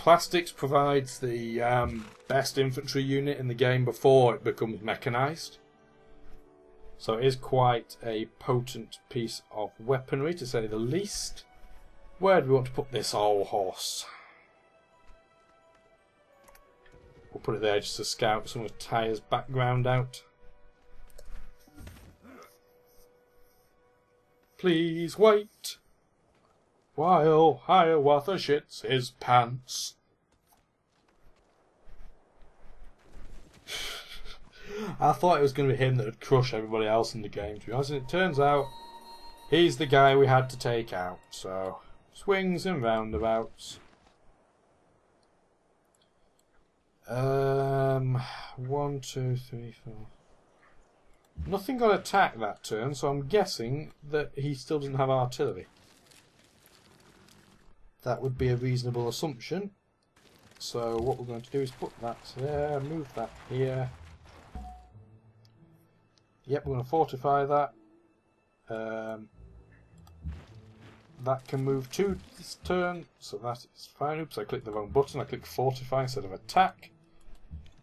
Plastics provides the best infantry unit in the game before it becomes mechanised. So it is quite a potent piece of weaponry, to say the least. Where do we want to put this old horse? We'll put it there just to scout some of Tyre's background out. Please wait while Hiawatha shits his pants. I thought it was going to be him that would crush everybody else in the game, to be honest, and it turns out he's the guy we had to take out. So, swings and roundabouts. 1, 2, 3, 4. Nothing got attacked that turn, so I'm guessing that he still doesn't have artillery. That would be a reasonable assumption. So what we're going to do is put that there, move that here. Yep, we're going to fortify that. That can move 2 this turn, so that is fine. Oops, I clicked the wrong button. I clicked fortify instead of attack.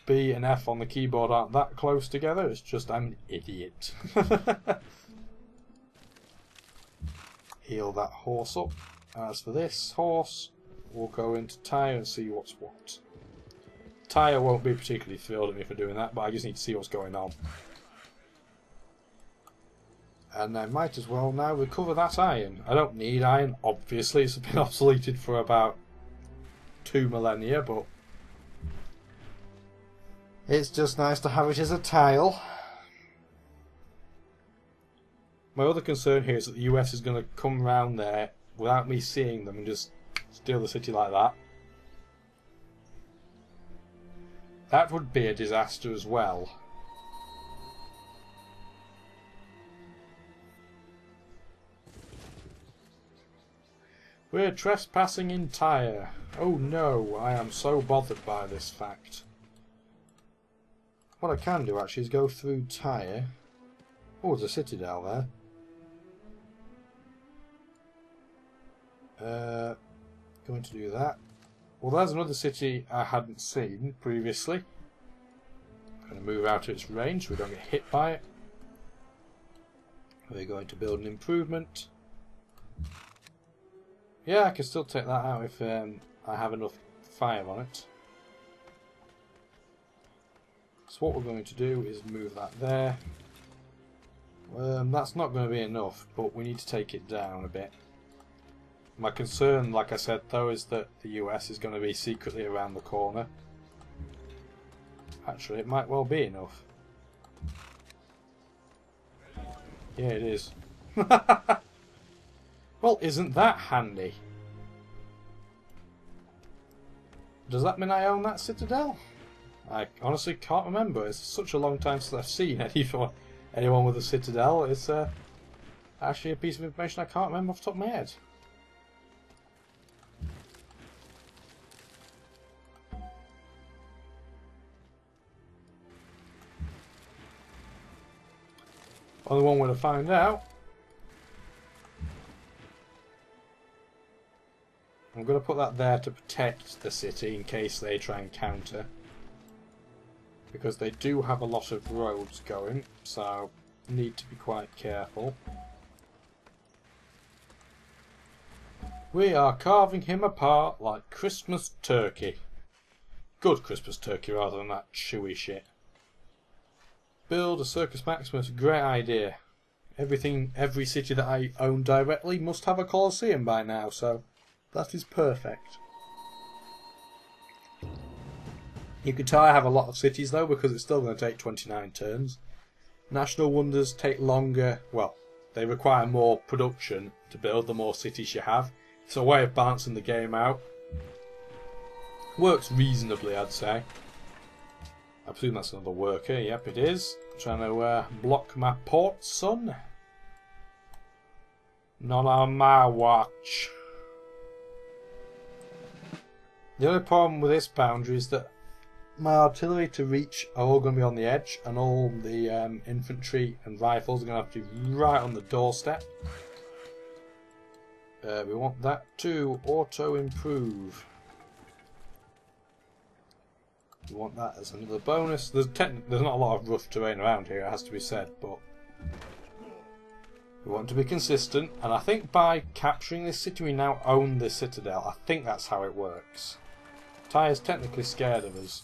B and F on the keyboard aren't that close together, it's just I'm an idiot. Heal that horse up. As for this horse, we'll go into Tyre and see what's what. Tyre won't be particularly thrilled at me for doing that, but I just need to see what's going on. And I might as well now recover that iron. I don't need iron, obviously, it's been obsoleted for about 2 millennia, but it's just nice to have it as a tile. My other concern here is that the US is going to come round there without me seeing them and just steal the city like that. That would be a disaster as well. We're trespassing in Tyre. Oh no, I am so bothered by this fact. What I can do actually is go through Tyre. Oh, there's a citadel there. Going to do that. Well, there's another city I hadn't seen previously. I'm going to move out of its range so we don't get hit by it. We're going to build an improvement. Yeah, I can still take that out if I have enough fire on it. So what we're going to do is move that there. That's not going to be enough, but we need to take it down a bit. My concern, like I said though, is that the US is going to be secretly around the corner. Actually, it might well be enough. Yeah, it is. Well, isn't that handy? Does that mean I own that citadel? I honestly can't remember. It's such a long time since I've seen anyone with a citadel. It's actually a piece of information I can't remember off the top of my head. Only one way to find out. I'm going to put that there to protect the city in case they try and counter. Because they do have a lot of roads going, so need to be quite careful. We are carving him apart like Christmas turkey. Good Christmas turkey rather than that chewy shit. Build a Circus Maximus, great idea. Every city that I own directly must have a Colosseum by now, so that is perfect. You can tell I have a lot of cities though, because it's still going to take 29 turns. National Wonders take longer, well, they require more production to build the more cities you have. It's a way of balancing the game out. Works reasonably, I'd say. I presume that's another worker, yep it is. Trying to block my port, son. Not on my watch. The only problem with this boundary is that my artillery to reach are all going to be on the edge, and all the infantry and rifles are going to have to be right on the doorstep. We want that to auto-improve. We want that as another bonus. There's not a lot of rough terrain around here, it has to be said, but we want to be consistent, and I think by capturing this city we now own the citadel. I think that's how it works. Tyre's technically scared of us.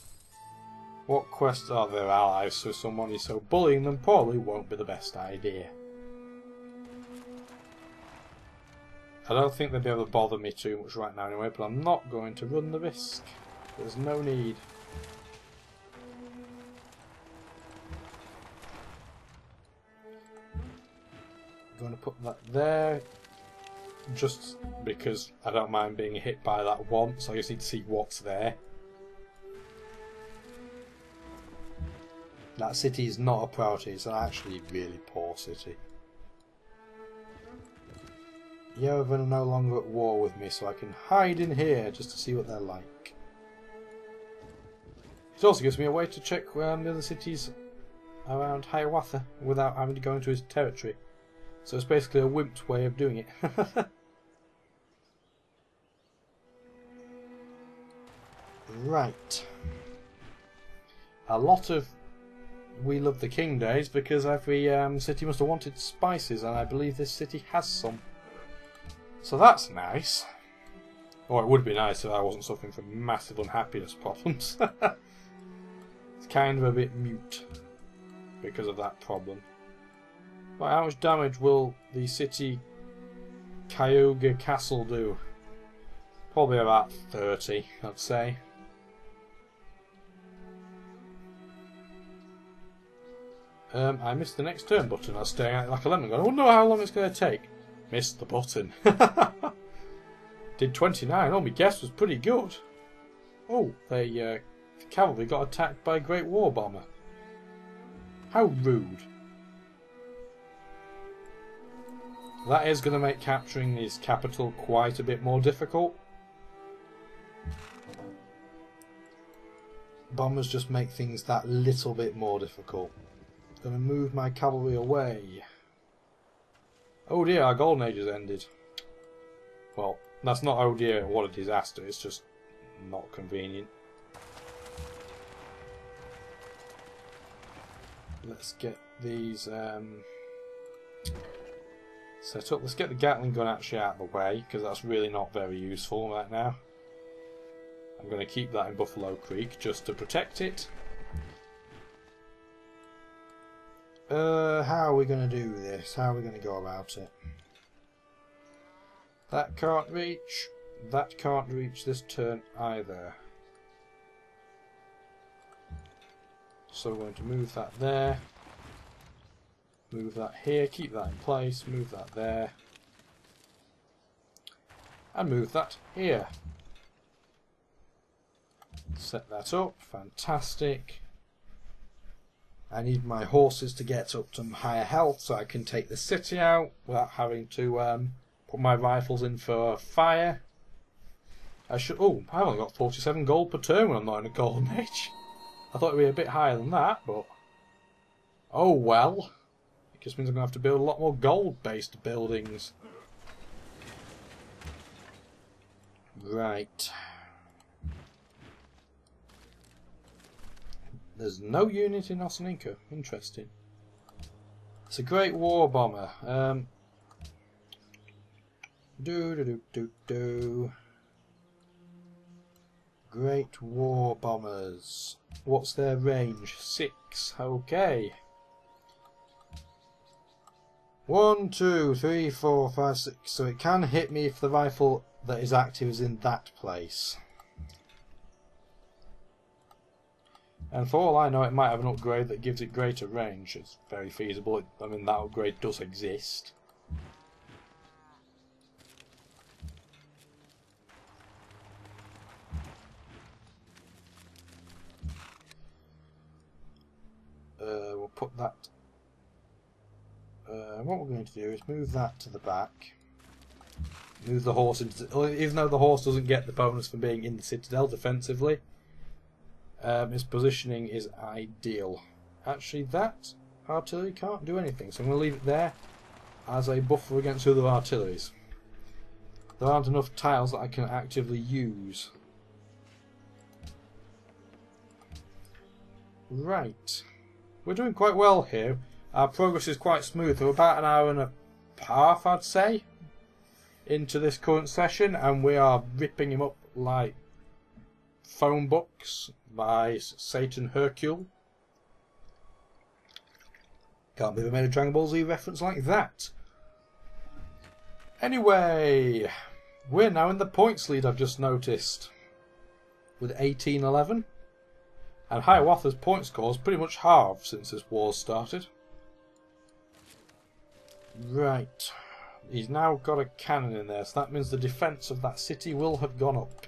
What quests are their allies, so someone is so bullying them probably won't be the best idea. I don't think they'll be able to bother me too much right now anyway, but I'm not going to run the risk. There's no need. I'm going to put that there, just because I don't mind being hit by that once, so I just need to see what's there. That city is not a priority, it's actually a really poor city. Yerevan are no longer at war with me, so I can hide in here just to see what they're like. It also gives me a way to check the other cities around Hiawatha without having to go into his territory. So it's basically a wimped way of doing it. Right. A lot of We Love the King days, because every city must have wanted spices, and I believe this city has some. So that's nice. Or it would be nice if I wasn't suffering from massive unhappiness problems. It's kind of a bit mute because of that problem. Right, how much damage will the city Cayuga Castle do? Probably about 30, I'd say. I missed the next turn button. I was staring at it like a lemon going, I wonder how long it's going to take. Missed the button. Did 29. Oh, my guess was pretty good. Oh, the cavalry got attacked by a Great War Bomber. How rude. That is going to make capturing his capital quite a bit more difficult. Bombers just make things that little bit more difficult. I'm going to move my cavalry away. Oh dear, our golden age has ended. Well, that's not oh dear, what a disaster, it's just not convenient. Let's get these set up. Let's get the Gatling gun actually out of the way, because that's really not very useful right now. I'm going to keep that in Buffalo Creek just to protect it. How are we going to do this? How are we going to go about it? That can't reach. That can't reach this turn either. So we're going to move that there. Move that here. Keep that in place. Move that there. And move that here. Set that up. Fantastic. I need my horses to get up to higher health so I can take the city out without having to put my rifles in for fire. I should. Oh, I've only got 47 gold per turn when I'm not in a golden age. I thought it would be a bit higher than that, but oh well. It just means I'm going to have to build a lot more gold-based buildings. Right. There's no unit in Osaninka. Interesting. It's a Great War Bomber. Great War Bombers. What's their range? 6. Okay. 1, 2, 3, 4, 5, 6. So it can hit me if the rifle that is active is in that place. And for all I know, it might have an upgrade that gives it greater range. It's very feasible. I mean, that upgrade does exist. We'll put that... what we're going to do is move that to the back. Move the horse into... Even though the horse doesn't get the bonus for being in the citadel defensively, his positioning is ideal. Actually, that artillery can't do anything, so I'm going to leave it there as a buffer against other artilleries. There aren't enough tiles that I can actively use. Right. We're doing quite well here. Our progress is quite smooth. We're about an hour and a half, I'd say, into this current session, and we are ripping him up like phone books by Satan Hercule. Can't believe I made a Dragon Ball Z reference like that. Anyway, we're now in the points lead, I've just noticed, with 18-11. And Hiawatha's point score's pretty much halved since this war started. Right. He's now got a cannon in there, so that means the defence of that city will have gone up.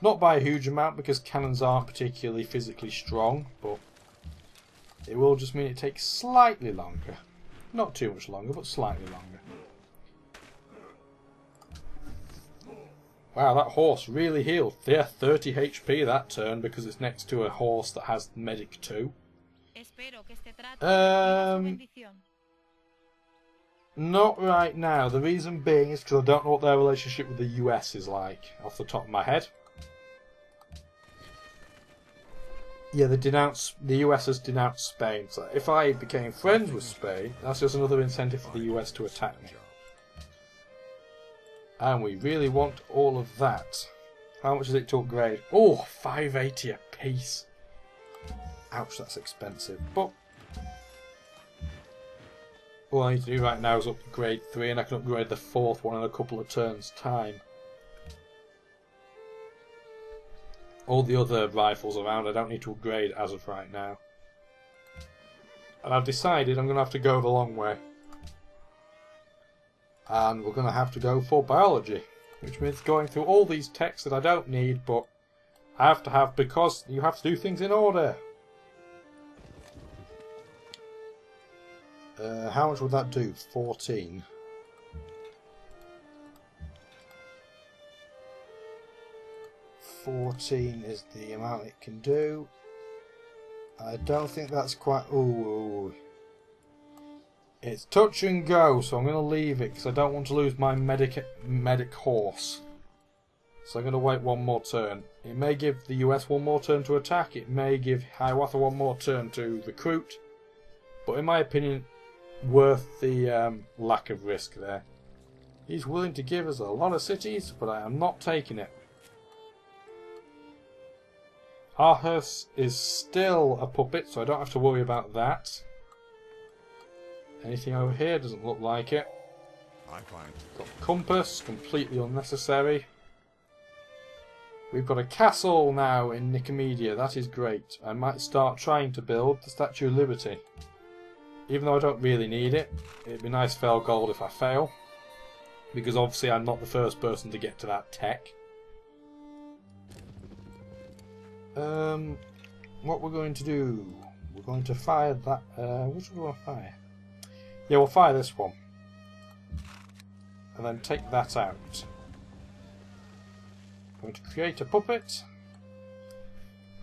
Not by a huge amount, because cannons aren't particularly physically strong, but it will just mean it takes slightly longer. Not too much longer, but slightly longer. Wow, that horse really healed. Yeah, 30 HP that turn because it's next to a horse that has Medic 2. Not right now. The reason being is because I don't know what their relationship with the US is like, off the top of my head. Yeah, the US has denounced Spain. So if I became friends with Spain, that's just another incentive for the US to attack me. And we really want all of that. How much is it to upgrade? Oh, 580 a piece. Ouch, that's expensive. But all I need to do right now is upgrade 3, and I can upgrade the 4th one in a couple of turns' time. All the other rifles around I don't need to upgrade as of right now. And I've decided I'm going to have to go the long way. And we're going to have to go for biology, which means going through all these texts that I don't need, but I have to have because you have to do things in order. How much would that do? 14. $14 is the amount it can do. I don't think that's quite... Ooh. It's touch and go, so I'm going to leave it because I don't want to lose my medic horse. So I'm going to wait one more turn. It may give the US one more turn to attack. It may give Hiawatha one more turn to recruit. But in my opinion, worth the lack of risk there. He's willing to give us a lot of cities, but I am not taking it. Aarhus is still a puppet, so I don't have to worry about that. Anything over here? Doesn't look like it. Got compass, completely unnecessary. We've got a castle now in Nicomedia, that is great. I might start trying to build the Statue of Liberty. Even though I don't really need it. It'd be nice fail gold if I fail. Because obviously I'm not the first person to get to that tech. What we're going to do... We're going to fire that... which one do I want to fire? Yeah, we'll fire this one. And then take that out. I'm going to create a puppet.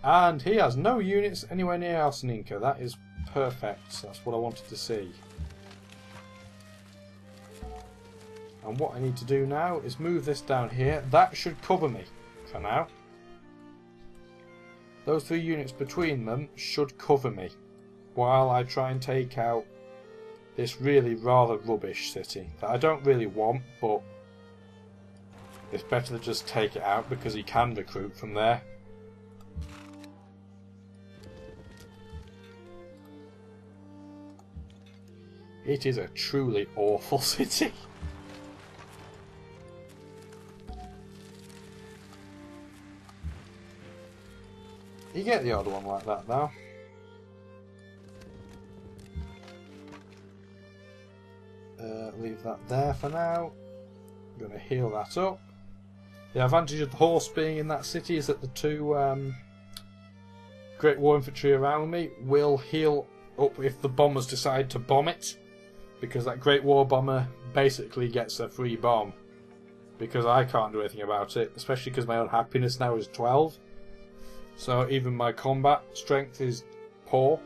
And he has no units anywhere near Alsaninka. That is perfect. That's what I wanted to see. And what I need to do now is move this down here. That should cover me for now. Those 3 units between them should cover me while I try and take out this really rather rubbish city that I don't really want, but it's better to just take it out because he can recruit from there. It is a truly awful city. You get the odd one like that though. Leave that there for now. I'm going to heal that up. The advantage of the horse being in that city is that the 2 Great War Infantry around me will heal up if the bombers decide to bomb it. Because that Great War Bomber basically gets a free bomb. Because I can't do anything about it. Especially because my own happiness now is 12. So even my combat strength is poor.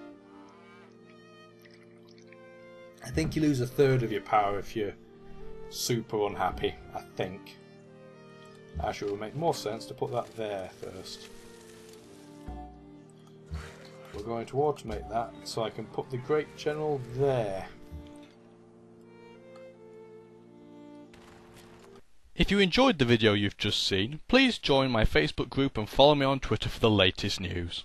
I think you lose 1/3 of your power if you're super unhappy, I think. Actually, it would make more sense to put that there first. going to automate that so I can put the Great General there. If you enjoyed the video you've just seen, please join my Facebook group and follow me on Twitter for the latest news.